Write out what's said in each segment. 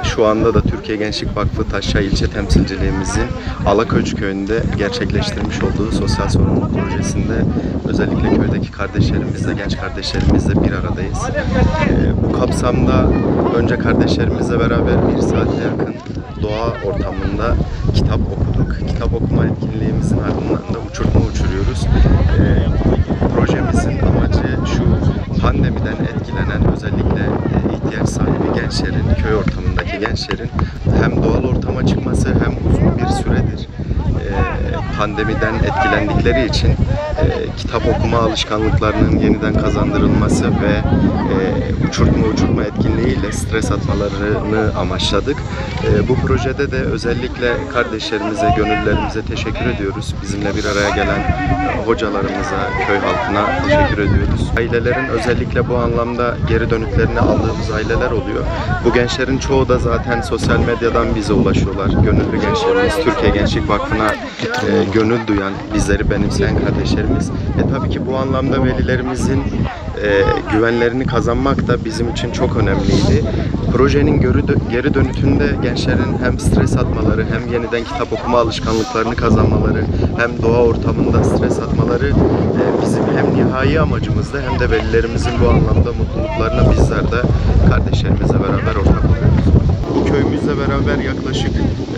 Şu anda da Türkiye Gençlik Vakfı Taşra İlçe Temsilciliğimizin Alaköç Köyü'nde gerçekleştirmiş olduğu sosyal sorumluluk projesinde özellikle köydeki kardeşlerimizle, genç kardeşlerimizle bir aradayız. Bu kapsamda önce kardeşlerimizle beraber 1 saate yakın doğa ortamında kitap okuduk. Kitap okuma etkinliğimizin ardından da uçurtma uçuruyoruz. Projemizin amacı şu: pandemiden etkilenen özellikle ihtiyaç sahibi gençlerin, köy ortamındaki gençlerin hem doğal ortama çıkması hem uzun bir süredir pandemiden etkilendikleri için kitap okuma alışkanlıklarının yeniden kazandırılması ve uçurtma etkinliğiyle stres atmalarını amaçladık. Bu projede de özellikle kardeşlerimize, gönüllülerimize teşekkür ediyoruz. Bizimle bir araya gelen hocalarımıza, köy halkına teşekkür ediyoruz. Ailelerin özellikle bu anlamda geri dönüklerini aldığımız aileler oluyor. Bu gençlerin çoğu da zaten sosyal medyadan bize ulaşıyorlar. Gönüllü gençlerimiz, Türkiye Gençlik Vakfı'na gönül duyan, bizleri benimseyen kardeşlerimiz. Tabii ki bu anlamda velilerimizin güvenlerini kazanmak da bizim için çok önemliydi. Projenin geri dönütünde gençlerin hem stres atmaları, hem yeniden kitap okuma alışkanlıklarını kazanmaları, hem doğa ortamında stres atmaları bizim hem nihai amacımızda hem de velilerimizin bu anlamda mutluluklarına bizler de kardeşlerimizle beraber ortak oluyoruz. Bu köyümüzle beraber yaklaşık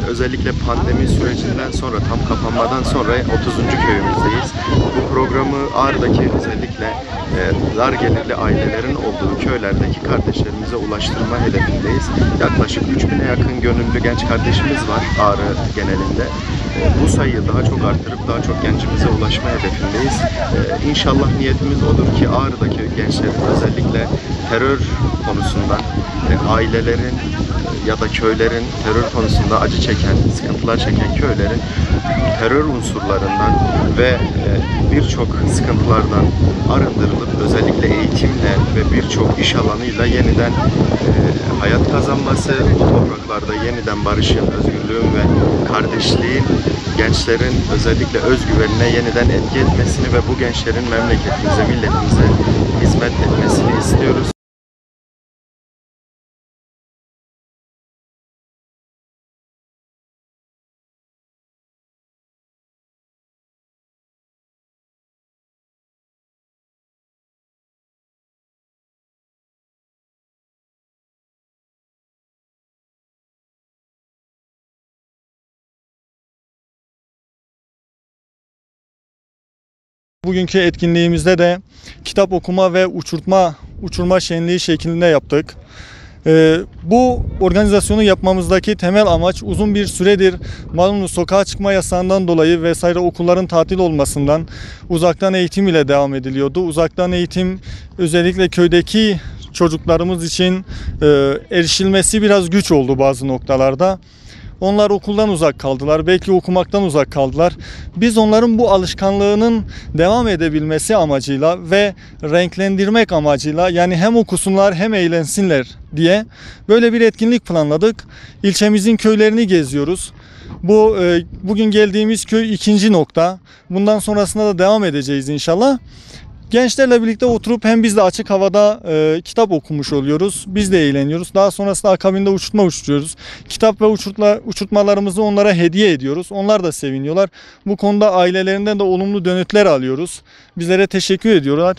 özellikle pandemi sürecinden sonra, tam kapanmadan sonra 30. köyümüzdeyiz. Bu programı Ağrı'daki özellikle dar gelirli ailelerin olduğu köylerdeki kardeşlerimize ulaştırma hedefindeyiz. Yaklaşık 3000'e yakın gönüllü genç kardeşimiz var Ağrı genelinde. Bu sayıyı daha çok arttırıp daha çok gencimize ulaşma hedefindeyiz. İnşallah niyetimiz odur ki Ağrı'daki gençlerin özellikle terör konusundan, ailelerin ya da köylerin terör konusunda acı çeken, sıkıntılar çeken köylerin terör unsurlarından ve birçok sıkıntılardan arındırılıp özellikle eğitimle ve birçok iş alanıyla yeniden hayat kazanması, bu topraklarda yeniden barışın, özgürlüğün ve kardeşliğin gençlerin özellikle özgüvenine yeniden etki etmesini ve bu gençlerin memleketimize, milletimize hizmet etmesini istiyoruz. Bugünkü etkinliğimizde de kitap okuma ve uçurma şenliği şeklinde yaptık. Bu organizasyonu yapmamızdaki temel amaç uzun bir süredir malumunuz sokağa çıkma yasağından dolayı vesaire okulların tatil olmasından uzaktan eğitim ile devam ediliyordu. Uzaktan eğitim özellikle köydeki çocuklarımız için erişilmesi biraz güç oldu bazı noktalarda. Onlar okuldan uzak kaldılar, belki okumaktan uzak kaldılar. Biz onların bu alışkanlığının devam edebilmesi amacıyla ve renklendirmek amacıyla, yani hem okusunlar hem eğlensinler diye böyle bir etkinlik planladık. İlçemizin köylerini geziyoruz. Bugün geldiğimiz köy 2. nokta. Bundan sonrasında da devam edeceğiz inşallah. Gençlerle birlikte oturup hem biz de açık havada kitap okumuş oluyoruz. Biz de eğleniyoruz. Daha sonrasında akabinde uçurtma uçuruyoruz. Kitap ve uçurtmalarımızı onlara hediye ediyoruz. Onlar da seviniyorlar. Bu konuda ailelerinden de olumlu dönütler alıyoruz. Bizlere teşekkür ediyorlar.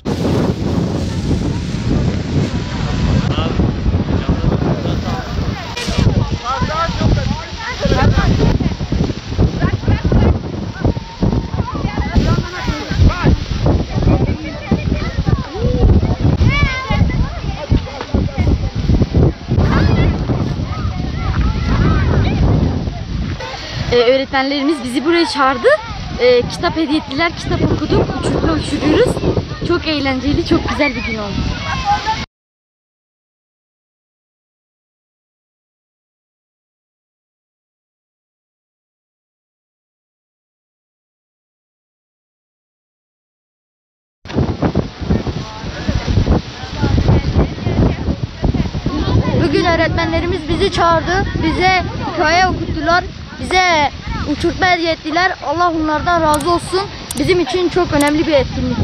Öğretmenlerimiz bizi buraya çağırdı. Kitap hediye ettiler, kitap okuduk, uçurtma uçuruyoruz. Çok eğlenceli, çok güzel bir gün oldu. Bugün öğretmenlerimiz bizi çağırdı, bize hikaye okuttular, bize uçurtma hediye ettiler. Allah onlardan razı olsun. Bizim için çok önemli bir etkinlik.